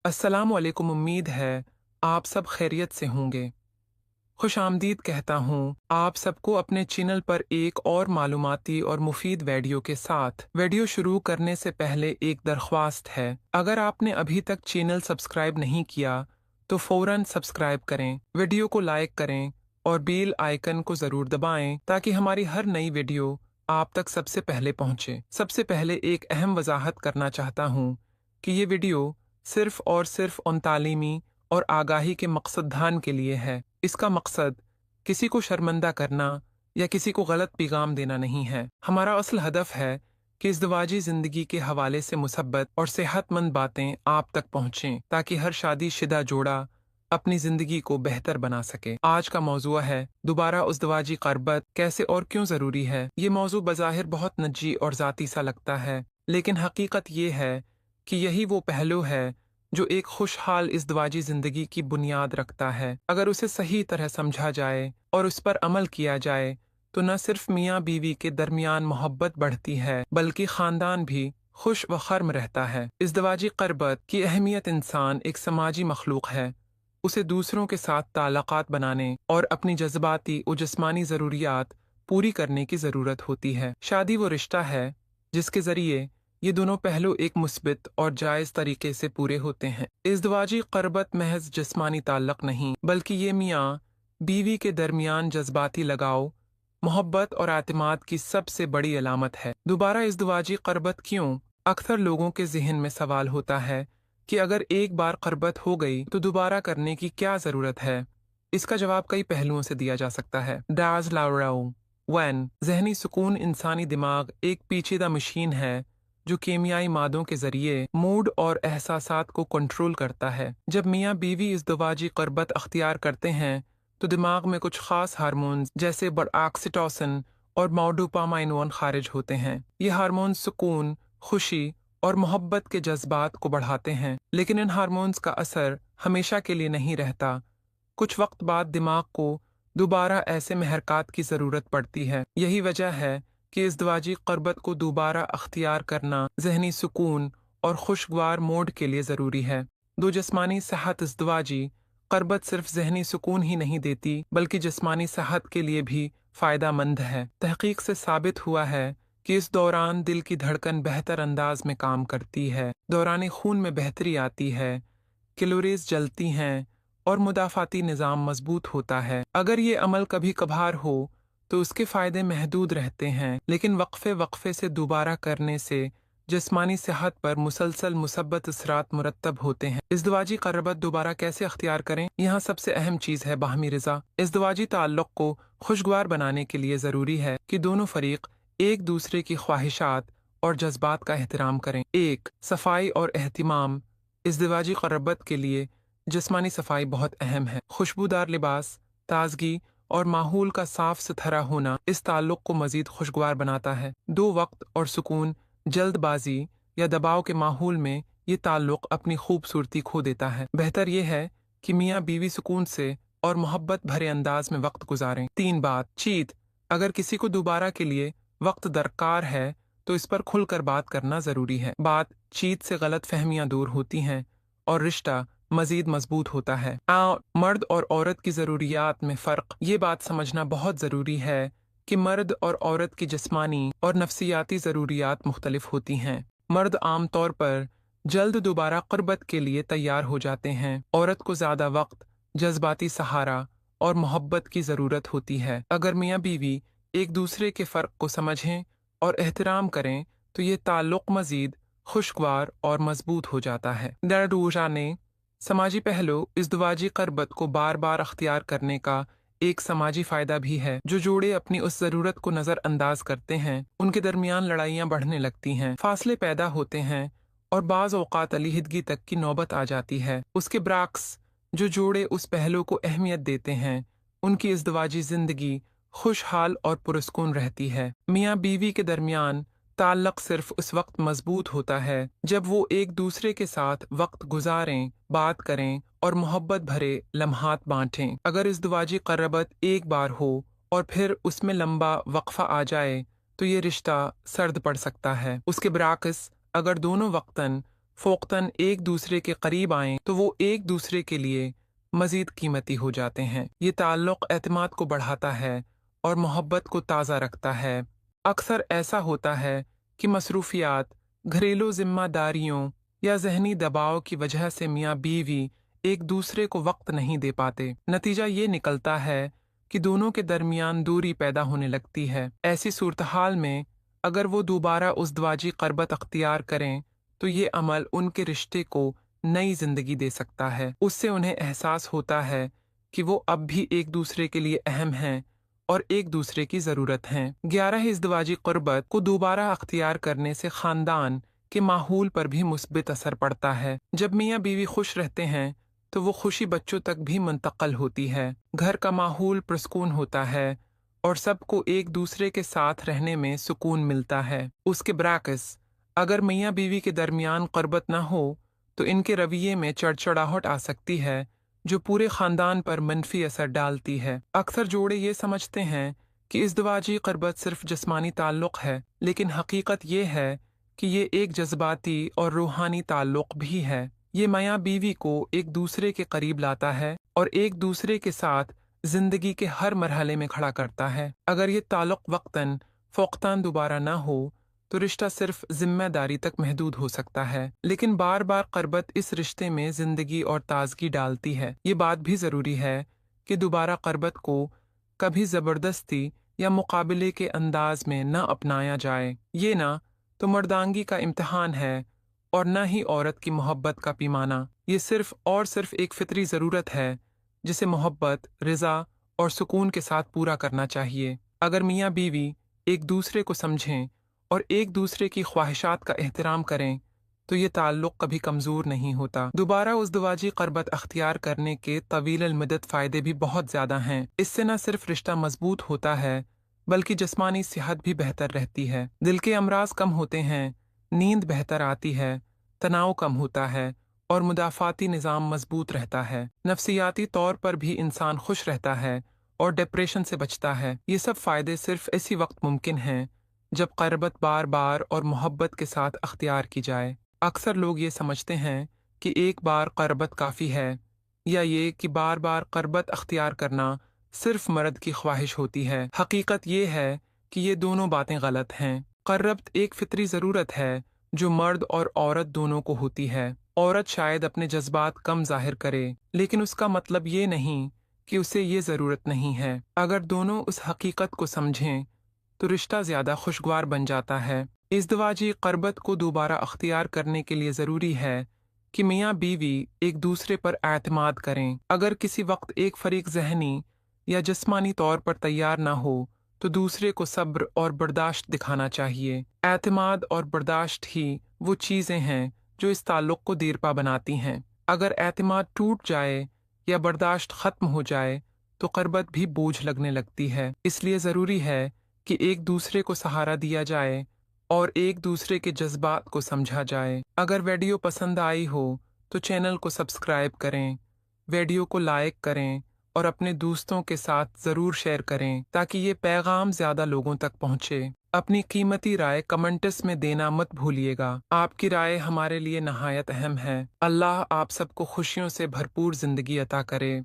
अस्सलाम वालेकुम। उम्मीद है आप सब खैरियत से होंगे। खुश आमदीद कहता हूँ आप सबको अपने चैनल पर एक और मालूमाती और मुफीद वीडियो के साथ। वीडियो शुरू करने से पहले एक दरख्वास्त है, अगर आपने अभी तक चैनल सब्सक्राइब नहीं किया तो फ़ौरन सब्सक्राइब करें, वीडियो को लाइक करें और बेल आइकन को ज़रूर दबाएं ताकि हमारी हर नई वीडियो आप तक सबसे पहले पहुँचे। सबसे पहले एक अहम वजाहत करना चाहता हूँ कि ये वीडियो सिर्फ़ और सिर्फ उन तालीमी और आगाही के मकसदान के लिए है। इसका मकसद किसी को शर्मिंदा करना या किसी को गलत पैगाम देना नहीं है। हमारा असल हदफ है कि इज़्दिवाजी ज़िंदगी के हवाले से मुसब्बत और सेहतमंद बातें आप तक पहुँचें ताकि हर शादीशुदा जोड़ा अपनी ज़िंदगी को बेहतर बना सके। आज का मौजूआ है दोबारा इज़्दिवाजी क़रबत कैसे और क्यों ज़रूरी है। ये मौजू बज़ाहिर बहुत निजी और ज़ाती सा लगता है, लेकिन हकीकत ये है कि यही वो पहलू है जो एक खुशहाल इज़्दिवाजी ज़िंदगी की बुनियाद रखता है। अगर उसे सही तरह समझा जाए और उस पर अमल किया जाए तो न सिर्फ मियाँ बीवी के दरमियान मोहब्बत बढ़ती है बल्कि ख़ानदान भी खुश व खर्म रहता है। इज़्दिवाजी क़रबत की अहमियत इंसान एक समाजी मखलूक है, उसे दूसरों के साथ ताल्लुकात बनाने और अपनी जज्बाती और जिस्मानी ज़रूरियात पूरी करने की ज़रूरत होती है। शादी वो रिश्ता है जिसके ज़रिए ये दोनों पहलू एक मुस्बित और जायज़ तरीके से पूरे होते हैं। इज़्दिवाजी क़रबत महज जिस्मानी ताल्लुक़ नहीं बल्कि ये मियाँ बीवी के दरमियान जज्बाती लगाव, मोहब्बत और एतमाद की सबसे बड़ी अलामत है। दोबारा इज़्दिवाजी क़रबत क्यों? अक्सर लोगों के जहन में सवाल होता है कि अगर एक बार क़रबत हो गई तो दोबारा करने की क्या ज़रूरत है। इसका जवाब कई पहलुओं से दिया जा सकता है। डाज लाउराउ वन ज़हनी सुकून इंसानी दिमाग एक पेचीदा मशीन है जो कीमियाई मादों के ज़रिए मूड और एहसासात को कंट्रोल करता है। जब मियाँ बीवी इज़्दिवाजी क़रबत अख्तियार करते हैं तो दिमाग में कुछ ख़ास हार्मोन्स जैसे ऑक्सीटोसिन और डोपामाइन खारिज होते हैं। ये हार्मोन सुकून, खुशी और मोहब्बत के जज्बात को बढ़ाते हैं, लेकिन इन हार्मोन्स का असर हमेशा के लिए नहीं रहता। कुछ वक्त बाद दिमाग को दोबारा ऐसे महरकात की ज़रूरत पड़ती है। यही वजह है कि इज़्दिवाजी क़रबत को दोबारा अख्तियार करना ज़हनी सुकून और खुशगवार मूड के लिए ज़रूरी है। दो जिस्मानी सेहत इज़्दिवाजी क़रबत सिर्फ ज़हनी सुकून ही नहीं देती बल्कि जिस्मानी सेहत के लिए भी फ़ायदा मंद है। तहक़ीक़ से साबित हुआ है कि इस दौरान दिल की धड़कन बेहतर अंदाज में काम करती है, दौरान खून में बेहतरी आती है, कैलोरीज जलती हैं और मुदाफ़ाती निज़ाम मजबूत होता है। अगर ये अमल कभी कभार हो तो उसके फ़ायदे महदूद रहते हैं, लेकिन वक्फ़े से दोबारा करने से जिस्मानी सेहत पर मुसलसल मुसब्बत असरात मुरतब होते हैं। इज़्दिवाजी क़रबत दोबारा कैसे अख्तियार करें? यहाँ सबसे अहम चीज़ है बाहमी रिज़ा। इज़्दिवाजी ताल्लुक़ को खुशगवार बनाने के लिए ज़रूरी है कि दोनों फ़रीक एक दूसरे की ख्वाहिशात और जज्बात का एहतराम करें। एक, सफाई और एहतिमाम। इज़्दिवाजी क़रबत के लिए जिस्मानी सफाई बहुत अहम है। खुशबूदार लिबास, ताजगी और माहौल का साफ सुथरा होना इस ताल्लुक़ को मज़ीद खुशगवार बनाता है। दो वक्त और सुकून, जल्दबाजी या दबाव के माहौल में ये ताल्लुक़ अपनी खूबसूरती खो देता है। बेहतर यह है कि मियाँ बीवी सुकून से और मोहब्बत भरे अंदाज में वक्त गुजारें। तीन, बातचीत। अगर किसी को दोबारा के लिए वक्त दरकार है तो इस पर खुलकर बात करना ज़रूरी है। बातचीत से गलत फहमियाँ दूर होती हैं और रिश्ता मज़ीद मजबूत होता है। मर्द और औरत की ज़रूरियात में फ़र्क। ये बात समझना बहुत ज़रूरी है कि मर्द और औरत की जिस्मानी और नफ्सियाती ज़रूरियात मुख्तलिफ होती हैं। मर्द आम तौर पर जल्द दोबारा क़रबत के लिए तैयार हो जाते हैं, औरत को ज़्यादा वक्त, जज्बाती सहारा और मोहब्बत की ज़रूरत होती है। अगर मियाँ बीवी एक दूसरे के फ़र्क को समझें और एहतराम करें तो ये ताल्लुक़ मज़ीद खुशगवार और मजबूत हो जाता है। डरडूजा ने समाजी पहलू इज़्दिवाजी क़रबत को बार बार अख्तियार करने का एक समाजी फ़ायदा भी है। जो जोड़े अपनी उस ज़रूरत को नज़रअंदाज करते हैं उनके दरमियान लड़ाइयाँ बढ़ने लगती हैं, फासले पैदा होते हैं और बाज़ औक़ात अलहदगी तक की नौबत आ जाती है। उसके बरअक्स जो जोड़े उस पहलू को अहमियत देते हैं उनकी इज़्दिवाजी ज़िंदगी खुशहाल और पुरस्कून रहती है। मियाँ बीवी के दरमियान ताल्लुक़ सिर्फ उस वक्त मजबूत होता है जब वो एक दूसरे के साथ वक्त गुजारें, बात करें और मोहब्बत भरे लम्हात बांटें। अगर इज़्दिवाजी क़रबत एक बार हो और फिर उसमें लंबा वक्फ़ा आ जाए तो ये रिश्ता सर्द पड़ सकता है। उसके बरअक्स अगर दोनों वक्तन फ़ौक़्तन एक दूसरे के करीब आएं तो वो एक दूसरे के लिए मज़ीद कीमती हो जाते हैं। ये ताल्लुक़ एतमाद को बढ़ाता है और मोहब्बत को ताज़ा रखता है। अक्सर ऐसा होता है कि मसरूफ़ियात, घरेलू ज़िम्मेदारियों या ज़हनी दबाव की वजह से मियाँ बीवी एक दूसरे को वक्त नहीं दे पाते। नतीजा ये निकलता है कि दोनों के दरमियान दूरी पैदा होने लगती है। ऐसी सूरत-हाल में अगर वो दोबारा उज़दवाजी क़रबत अख्तियार करें तो ये अमल उनके रिश्ते को नई ज़िंदगी दे सकता है। उससे उन्हें एहसास होता है कि वो अब भी एक दूसरे के लिए अहम हैं और एक दूसरे की ज़रूरत हैं। 11 इज़दवाजी क़ुर्बत को दोबारा अख्तियार करने से ख़ानदान के माहौल पर भी मुस्बित असर पड़ता है। जब मियाँ बीवी खुश रहते हैं तो वो खुशी बच्चों तक भी मुंतक़ल होती है। घर का माहौल पुरसकून होता है और सबको एक दूसरे के साथ रहने में सुकून मिलता है। उसके बरअक्स अगर मियाँ बीवी के दरमियान क़ुर्बत न हो तो इनके रवैये में चढ़चढ़ाहट आ सकती है जो पूरे ख़ानदान पर मनफी असर डालती है। अक्सर जोड़े ये समझते हैं कि इज़दवाजी क़ुर्बत सिर्फ जिस्मानी ताल्लुक़ है, लेकिन हकीकत ये है कि ये एक जज्बाती और रूहानी ताल्लुक़ भी है। ये मियाँ बीवी को एक दूसरे के करीब लाता है और एक दूसरे के साथ ज़िंदगी के हर मरहले में खड़ा करता है। अगर ये ताल्लुक़ वक्तन फ़ौक़्तान दोबारा ना हो तो रिश्ता सिर्फ जिम्मेदारी तक महदूद हो सकता है, लेकिन बार बार क़ुर्बत इस रिश्ते में ज़िंदगी और ताजगी डालती है। ये बात भी ज़रूरी है कि दोबारा क़ुर्बत को कभी ज़बरदस्ती या मुकाबले के अंदाज में न अपनाया जाए। ये ना तो मर्दांगी का इम्तिहान है और न ही औरत की मोहब्बत का पैमाना। ये सिर्फ और सिर्फ एक फितरी ज़रूरत है जिसे मोहब्बत, रिज़ा और सुकून के साथ पूरा करना चाहिए। अगर मियाँ बीवी एक दूसरे को समझें और एक दूसरे की ख्वाहिशात का एहतराम करें तो ये ताल्लुक़ कभी कमज़ोर नहीं होता। दोबारा उज़दवाजी क़ुर्बत अख्तियार करने के तवील अल-मदद फ़ायदे भी बहुत ज़्यादा हैं। इससे न सिर्फ रिश्ता मजबूत होता है बल्कि जिस्मानी सेहत भी बेहतर रहती है। दिल के अमराज कम होते हैं, नींद बेहतर आती है, तनाव कम होता है और मुदाफ़ाती निज़ाम मजबूत रहता है। नफ्सियाती तौर पर भी इंसान खुश रहता है और डिप्रेशन से बचता है। ये सब फ़ायदे सिर्फ इसी वक्त मुमकिन हैं जब क़ुर्बत बार बार और मोहब्बत के साथ अख्तियार की जाए। अक्सर लोग ये समझते हैं कि एक बार क़ुर्बत काफ़ी है या ये कि बार बार क़ुर्बत अख्तियार करना सिर्फ मर्द की ख्वाहिश होती है। हकीकत ये है कि ये दोनों बातें गलत हैं। क़ुर्बत एक फितरी ज़रूरत है जो मर्द और औरत दोनों को होती है। औरत शायद अपने जज्बात कम जाहिर करे, लेकिन उसका मतलब ये नहीं कि उसे ये ज़रूरत नहीं है। अगर दोनों उस हकीकत को समझें तो रिश्ता ज़्यादा खुशगवार बन जाता है। इज़दवाजी क़ुर्बत को दोबारा अख्तियार करने के लिए ज़रूरी है कि मियाँ बीवी एक दूसरे पर एतमाद करें। अगर किसी वक्त एक फ़रीक ज़हनी या जिस्मानी तौर पर तैयार ना हो तो दूसरे को सब्र और बर्दाश्त दिखाना चाहिए। एतमाद और बर्दाश्त ही वो चीज़ें हैं जो इस ताल्लुक़ को देरपा बनाती हैं। अगर एतमाद टूट जाए या बर्दाश्त ख़त्म हो जाए तो क़ुर्बत भी बोझ लगने लगती है। इसलिए ज़रूरी है कि एक दूसरे को सहारा दिया जाए और एक दूसरे के जज्बात को समझा जाए। अगर वीडियो पसंद आई हो तो चैनल को सब्सक्राइब करें, वीडियो को लाइक करें और अपने दोस्तों के साथ ज़रूर शेयर करें ताकि ये पैगाम ज़्यादा लोगों तक पहुँचे। अपनी कीमती राय कमेंट्स में देना मत भूलिएगा। आपकी राय हमारे लिए नहायत अहम है। अल्लाह आप सबको खुशियों से भरपूर ज़िंदगी अता करे।